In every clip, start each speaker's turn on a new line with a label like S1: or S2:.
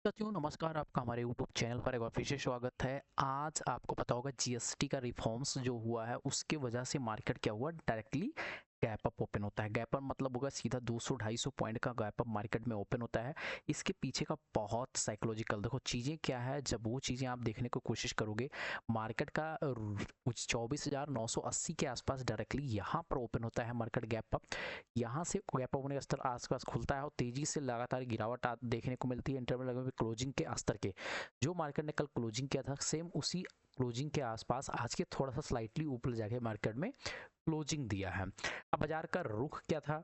S1: साथियों नमस्कार। आपका हमारे यूट्यूब चैनल पर एक बार फिर से स्वागत है। आज आपको पता होगा जीएसटी का रिफॉर्म्स जो हुआ है उसके वजह से मार्केट क्या हुआ, डायरेक्टली गैप अप ओपन होता है। गैप अप मतलब होगा सीधा 200-250 पॉइंट का गैप अप मार्केट में ओपन होता है। इसके पीछे का बहुत साइकोलॉजिकल देखो चीज़ें क्या है। जब वो चीज़ें आप देखने की कोशिश करोगे, मार्केट का कुछ 24,980 के आसपास डायरेक्टली यहाँ पर ओपन होता है मार्केट गैप अप। यहाँ से गैप अप होने का स्तर आसपास खुलता है और तेजी से लगातार गिरावट देखने को मिलती है इंटरवल में क्लोजिंग के स्तर के। जो मार्केट ने कल क्लोजिंग किया था सेम उसी क्लोजिंग के आसपास आज के थोड़ा सा स्लाइटली ऊपर जाके मार्केट में क्लोजिंग दिया है। अब बाजार का रुख क्या था,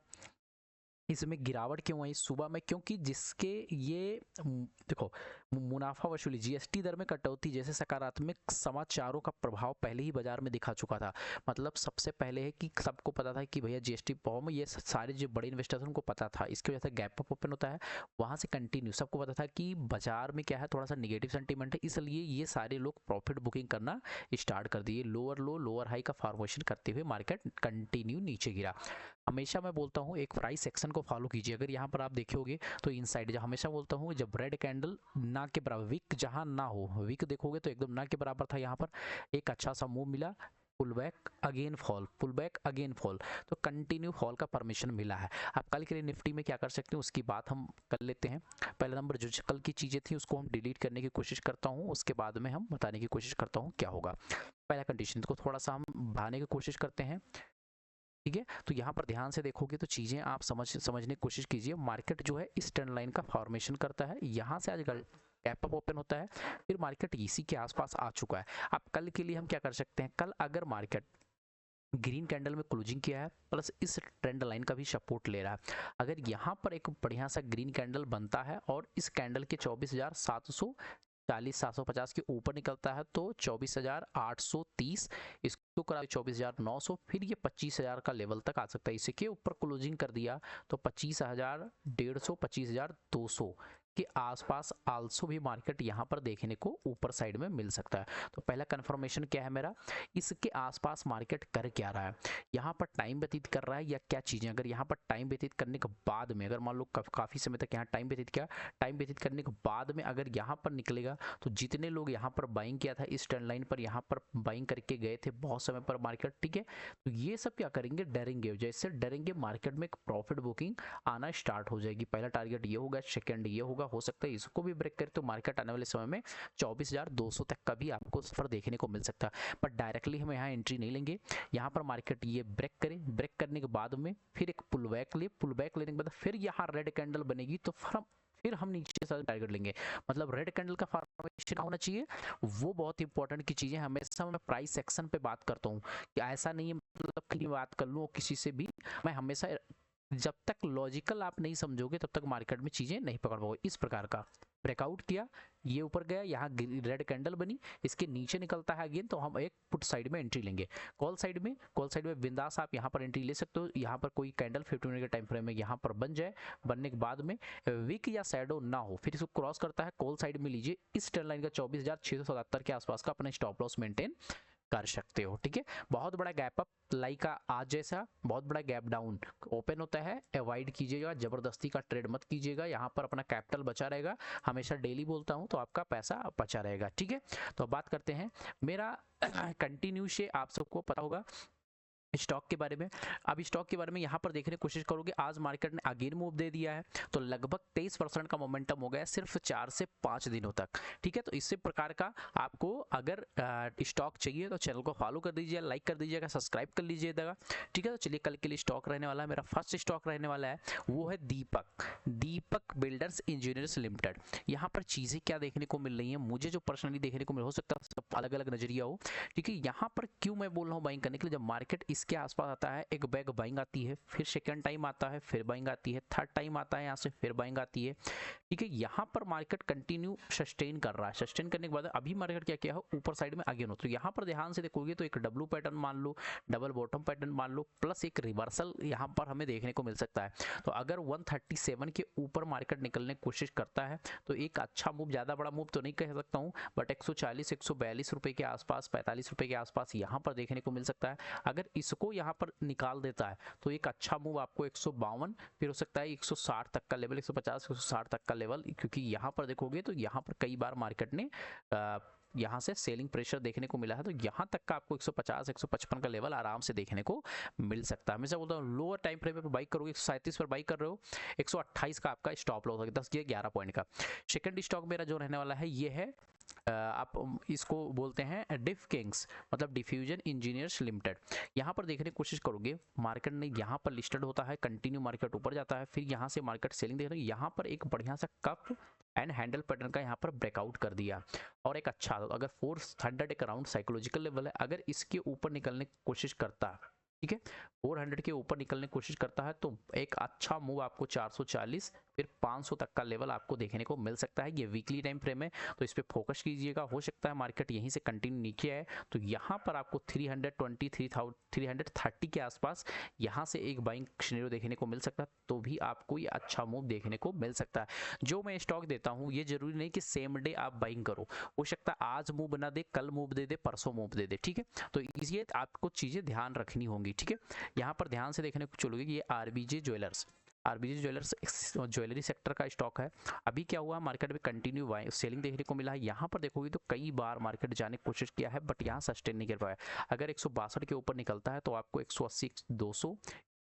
S1: इसमें गिरावट क्यों आई सुबह में? क्योंकि जिसके ये देखो मुनाफा वसूली जीएसटी दर में कटौती जैसे सकारात्मक समाचारों का प्रभाव पहले ही बाजार में दिखा चुका था। मतलब सबसे पहले है कि सबको पता था कि भैया जीएसटी फॉर्म, ये सारे जो बड़े इन्वेस्टर्स उनको पता था। इसकी वजह से गैप अप ओपन होता है, वहां से कंटिन्यू सबको पता था कि बाजार में क्या है, थोड़ा सा निगेटिव सेंटीमेंट है, इसलिए ये सारे लोग प्रॉफिट बुकिंग करना स्टार्ट कर दिए। लोअर लो लोअर हाई का फॉर्मेशन करते हुए मार्केट कंटिन्यू नीचे गिरा। हमेशा मैं बोलता हूँ एक प्राइस सेक्शन को फॉलो कीजिए। अगर यहाँ पर आप देखोगे तो इनसाइड, जब हमेशा बोलता हूँ जब रेड कैंडल ना के बराबर, विक जहाँ ना हो, विक देखोगे तो एकदम ना के बराबर था, यहाँ पर एक अच्छा सा मूव मिला, pull back again fall, pull back again fall, तो कंटिन्यू फॉल का परमिशन मिला है। आप कल के लिए निफ्टी में क्या कर सकते हैं उसकी बात हम कर लेते हैं। पहला नंबर जो कल की चीज़ें थी उसको हम डिलीट करने की कोशिश करता हूँ, उसके बाद में हम बताने की कोशिश करता हूँ क्या होगा। पहला कंडीशन को थोड़ा सा हम बढ़ाने की कोशिश करते हैं, ठीक है। तो यहाँ पर ध्यान से देखोगे तो चीज़ें आप समझने की कोशिश कीजिए। मार्केट जो है इस ट्रेंड लाइन का फॉर्मेशन करता है, यहाँ से आज गैप अप ओपन होता है, फिर मार्केट इसी के आसपास आ चुका है। अब कल के लिए हम क्या कर सकते हैं, कल अगर मार्केट ग्रीन कैंडल में क्लोजिंग किया है प्लस इस ट्रेंड लाइन का भी सपोर्ट ले रहा है, अगर यहाँ पर एक बढ़िया सा ग्रीन कैंडल बनता है और इस कैंडल के 24,740-750 के ऊपर निकलता है तो 24,830, इसको करा 24,900, फिर ये 25,000 का लेवल तक आ सकता है। इसके ऊपर क्लोजिंग कर दिया तो 25,150 25,200 के आसपास आल्सो भी मार्केट यहाँ पर देखने को ऊपर साइड में मिल सकता है। तो पहला कंफर्मेशन क्या है मेरा, इसके आसपास मार्केट कर क्या रहा है, यहाँ पर टाइम व्यतीत कर रहा है या क्या चीज़ें। अगर यहाँ पर टाइम व्यतीत करने के बाद में, अगर मान लो काफ़ी समय तक यहाँ टाइम व्यतीत किया, टाइम व्यतीत करने के बाद में अगर यहाँ पर निकलेगा तो जितने लोग यहाँ पर बाइंग किया था इस ट्रेंड लाइन पर, यहाँ पर बाइंग करके गए थे बहुत समय पर मार्केट, ठीक है, तो ये सब क्या करेंगे, डरेंगे। जैसे डरेंगे मार्केट में एक प्रॉफिट बुकिंग आना स्टार्ट हो जाएगी। पहला टारगेट ये होगा, सेकंड ये होगा, हो सकता है इसको भी ब्रेक करे तो मार्केट आने वाले समय में 24,200 तक का भी आपको सफर देखने को मिल सकता है। पर डायरेक्टली हम यहाँ एंट्री नहीं लेंगे। यहाँ पर मार्केट ये ब्रेक करे, ब्रेक करने के बाद में फिर एक पुल बैक ले, पुल बैक लेने के बाद फिर यहाँ रेड कैंडल बनेगी तो फिर हम नीचे से टारगेट लेंगे। मतलब रेड कैंडल का फॉर्मेशन होना चाहिए, वो बहुत इंपॉर्टेंट की चीज़ है। हमेशा मैं प्राइस सेक्शन पे बात करता हूँ कि ऐसा नहीं है मतलब कि बात कर लूँ किसी से भी, मैं हमेशा जब तक लॉजिकल आप नहीं समझोगे तब तक मार्केट में चीज़ें नहीं पकड़ पाओगे। इस प्रकार का ब्रेकआउट किया, ये ऊपर गया, यहाँ रेड कैंडल बनी, इसके नीचे निकलता है अगेन तो हम एक पुट साइड में एंट्री लेंगे। कॉल साइड में बिंदास आप यहाँ पर एंट्री ले सकते हो। यहाँ पर कोई कैंडल 50 मिनट के टाइम फ्रेम में यहाँ पर बन जाए, बनने के बाद में विक या शैडो ना हो, फिर इसको क्रॉस करता है, कॉल साइड में लीजिए। इस ट्रेंड लाइन का 24,677 के आसपास का अपना स्टॉप लॉस मेंटेन कर सकते हो, ठीक है। बहुत बड़ा गैप अप लाई का आज जैसा बहुत बड़ा गैप डाउन ओपन होता है, अवॉइड कीजिएगा, जबरदस्ती का ट्रेड मत कीजिएगा। यहाँ पर अपना कैपिटल बचा रहेगा, हमेशा डेली बोलता हूँ, तो आपका पैसा बचा रहेगा, ठीक है। तो बात करते हैं मेरा कंटिन्यू से, आप सबको पता होगा स्टॉक के बारे में। अब स्टॉक के बारे में यहाँ पर देखने की कोशिश करोगे, आज मार्केट ने अगेन मूव दे दिया है, तो लगभग 23% का मोमेंटम हो गया सिर्फ 4 से 5 दिनों तक, ठीक है। तो इसी प्रकार का आपको अगर स्टॉक चाहिए तो चैनल को फॉलो कर दीजिए, लाइक कर दीजिएगा, सब्सक्राइब कर लीजिएगा, ठीक है। तो चलिए कल के लिए स्टॉक रहने वाला है, मेरा फर्स्ट स्टॉक रहने वाला है वो है दीपक बिल्डर्स इंजीनियर्स लिमिटेड। यहाँ पर चीज़ें क्या देखने को मिल रही हैं, मुझे जो पर्सनली देखने को मिल, हो सकता है सब अलग अलग नजरिया हो, ठीक है। यहाँ पर क्यों मैं बोल रहा हूँ बाइंग करने के लिए, जब मार्केट इसके आसपास आता है एक बैग बाइंग आती है, फिर सेकंड टाइम आता है फिर बाइंग आती है, थर्ड टाइम आता है यहाँ से फिर बाइंग आती है, ठीक है। यहाँ पर मार्केट कंटिन्यू सस्टेन कर रहा है, सस्टेन करने के बाद अभी मार्केट क्या किया है, ऊपर साइड में आगे हो। तो यहाँ पर ध्यान से देखोगे तो एक डब्ल्यू पैटर्न मान लो, डबल बॉटम पैटर्न मान लो, प्लस एक रिवर्सल यहाँ पर हमें देखने को मिल सकता है। तो अगर 137 के ऊपर मार्केट निकलने की कोशिश करता है तो एक अच्छा मूव, ज़्यादा बड़ा मूव तो नहीं कह सकता हूँ, बट 140 142 रुपये के आसपास, 45 रुपये के आसपास यहाँ पर देखने को मिल सकता है। अगर इस इसको यहाँ पर निकाल देता है तो एक अच्छा मूव आपको 152, फिर हो सकता है 160 तक का लेवल, 150 160 तक का लेवल, क्योंकि यहाँ पर देखोगे तो यहाँ पर कई बार मार्केट ने यहाँ से सेलिंग प्रेशर देखने को मिला है, तो यहाँ तक का आपको 150 155 का लेवल आराम से देखने को मिल सकता है। हमेशा बोलता हूँ लोअर टाइम फ्रेम पे बाई करोगे, 137 पर बाई कर रहे हो, 128 का आपका स्टॉप लॉस होगा, 10 ये 11 पॉइंट का। सेकंड स्टॉक मेरा जो रहने वाला है ये है आप इसको बोलते हैं डिफ किंग्स, मतलब डिफ्यूजन इंजीनियर्स लिमिटेड। यहाँ पर देखने की कोशिश करोगे, मार्केट ने यहाँ पर लिस्टेड होता है, कंटिन्यू मार्केट ऊपर जाता है, फिर यहाँ से मार्केट सेलिंग देख रहे हो, यहाँ पर एक बढ़िया सा कप एंड हैंडल पैटर्न का यहाँ पर ब्रेकआउट कर दिया, और एक अच्छा अगर 400 एक अराउंड साइकोलॉजिकल लेवल है, अगर इसके ऊपर निकलने की कोशिश करता है, ठीक है, 400 के ऊपर निकलने की कोशिश करता है, तो एक अच्छा मूव आपको 440 फिर 500 तक का लेवल आपको देखने को मिल सकता है। ये वीकली टाइम फ्रेम है तो इस पे फोकस कीजिएगा, हो सकता है मार्केट यहीं से कंटिन्यू नीचे आए, तो यहाँ पर आपको 330 के आसपास यहाँ से एक बाइंग सिनेरियो देखने को मिल सकता है, तो भी आपको ये अच्छा मूव देखने को मिल सकता है। जो मैं स्टॉक देता हूँ ये जरूरी नहीं कि सेम डे आप बाइंग करो, हो सकता है आज मूव बना दे, कल मूव दे दे, परसों मूव दे दे, ठीक है, तो ये आपको चीजें ध्यान रखनी होंगी, ठीक है। यहाँ पर ध्यान से देखने को चलोगे कि ये आरबीजे ज्वेलर्स ज्वेलरी सेक्टर का स्टॉक है। अभी क्या हुआ, मार्केट में कंटिन्यू सेलिंग देखने को मिला है, यहाँ पर देखोगे तो कई बार मार्केट जाने की कोशिश किया है बट यहाँ सस्टेन नहीं कर पाया। अगर 162 के ऊपर निकलता है तो आपको 180 200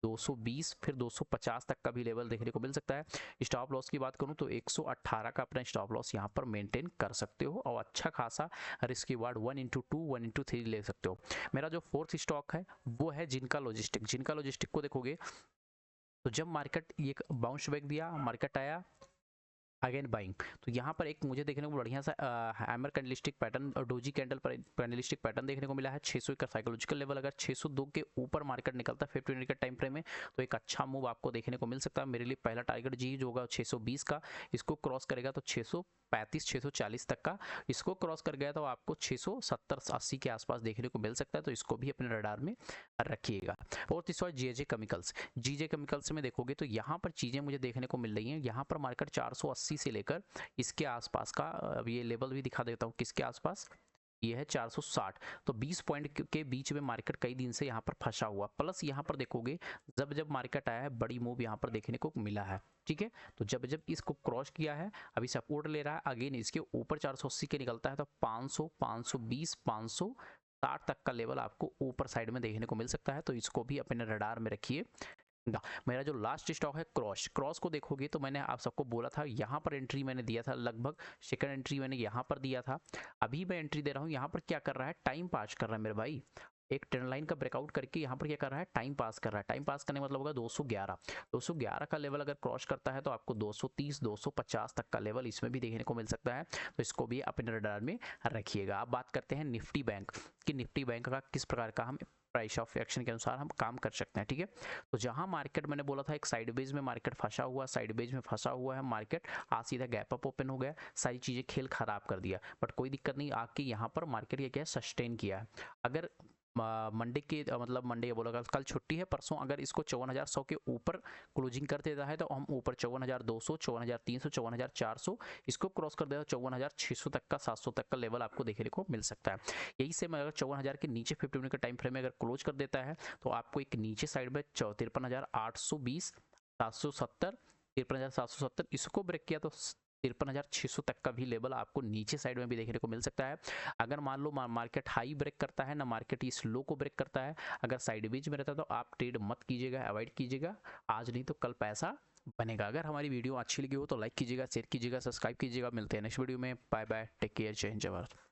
S1: 220 फिर 250 तक का भी लेवल देखने को मिल सकता है। स्टॉप लॉस की बात करूं तो 118 का अपना स्टॉप लॉस यहां पर मेंटेन कर सकते हो और अच्छा खासा रिस्क रिवार्ड 1x2 1x3 ले सकते हो। मेरा जो फोर्थ स्टॉक है वो है जिनका लॉजिस्टिक को देखोगे तो जब मार्केट ये बाउंस बैक दिया, मार्केट आया अगेन बाइंग, तो यहाँ पर एक मुझे देखने को बढ़िया सा हैमर कैंडलस्टिक पैटर्न और डोजी कैंडल पर कैंडलस्टिक पैटर्न देखने को मिला है। 600 का साइकोलॉजिकल लेवल, अगर 602 के ऊपर मार्केट निकलता है 50 मिनट के टाइम फ्रेम में तो एक अच्छा मूव आपको देखने को मिल सकता है। मेरे लिए पहला टारगेट जी जो होगा 620 का, इसको क्रॉस करेगा तो 635 640 तक का, इसको क्रॉस कर गया तो आपको 670 80 के आसपास देखने को मिल सकता है, तो इसको भी अपने रडार में रखिएगा। और तीसरा जीजे केमिकल्स में देखोगे तो यहाँ पर चीजें मुझे देखने को मिल रही हैं। यहाँ पर मार्केट 480 से लेकर इसके आसपास का, अब ये लेवल भी दिखा देता हूँ किसके आसपास, ये है 460, तो 20 पॉइंट के बीच में मार्केट कई दिन से यहाँ पर फंसा हुआ। प्लस यहाँ पर देखोगे जब मार्केट आया है बड़ी मूव यहाँ पर देखने को मिला है, ठीक है, तो जब इसको क्रॉस किया है अभी सपोर्ट ले रहा है, अगेन इसके ऊपर 480 के निकलता है तो 500 520 560 तक का लेवल आपको ऊपर साइड में देखने को मिल सकता है, तो इसको भी अपने रडार में रखिए। मेरा जो लास्ट स्टॉक है क्रॉस को देखोगे तो मैंने आप सबको बोला था यहाँ पर एंट्री मैंने दिया था, लगभग सेकंड एंट्री मैंने यहाँ पर दिया था, अभी मैं एंट्री दे रहा हूँ। यहाँ पर क्या कर रहा है, टाइम पास कर रहा है मेरे भाई, एक ट्रेंड लाइन का ब्रेकआउट करके यहाँ पर क्या कर रहा है, टाइम पास कर रहा है। टाइम पास करने मतलब होगा 211 का लेवल अगर क्रॉस करता है तो आपको 230 250 तक का लेवल इसमें भी देखने को मिल सकता है, तो इसको भी अपने रडार में रखिएगा। अब बात करते हैं निफ्टी बैंक कि निफ्टी बैंक का किस प्रकार का हम प्राइस ऑफ एक्शन के अनुसार हम काम कर सकते हैं, ठीक है। तो जहां मार्केट मैंने बोला था एक साइडवेज में मार्केट फंसा हुआ है मार्केट, आज सीधा गैप अप ओपन हो गया, सारी चीजें खेल खराब कर दिया, बट कोई दिक्कत नहीं, आके यहाँ पर मार्केट ये क्या सस्टेन किया है। अगर मंडे के मतलब मंडे बोला कल छुट्टी है, परसों अगर इसको 54,100 के ऊपर क्लोजिंग कर देता है तो हम ऊपर 54,200 54,300 54,400 इसको क्रॉस कर देता है, 54,600 तक का 700 तक का लेवल आपको देखने को मिल सकता है। यही से अगर 54,000 के नीचे 50 मिनट का टाइम फ्रेम में अगर क्लोज कर देता है तो आपको एक नीचे साइड में 53,820 770 53,770 इसको ब्रेक किया तो 53,600 तक का भी लेवल आपको नीचे साइड में भी देखने को मिल सकता है। अगर मान लो मार्केट हाई ब्रेक करता है ना, मार्केट इस लो को ब्रेक करता है, अगर साइडवेज में रहता है तो आप ट्रेड मत कीजिएगा, अवॉइड कीजिएगा, आज नहीं तो कल पैसा बनेगा। अगर हमारी वीडियो अच्छी लगी हो तो लाइक कीजिएगा, शेयर कीजिएगा, सब्सक्राइब कीजिएगा। मिलते हैं नेक्स्ट वीडियो में, बाय बाय, टेक केयर, जय हिंद, जय भारत।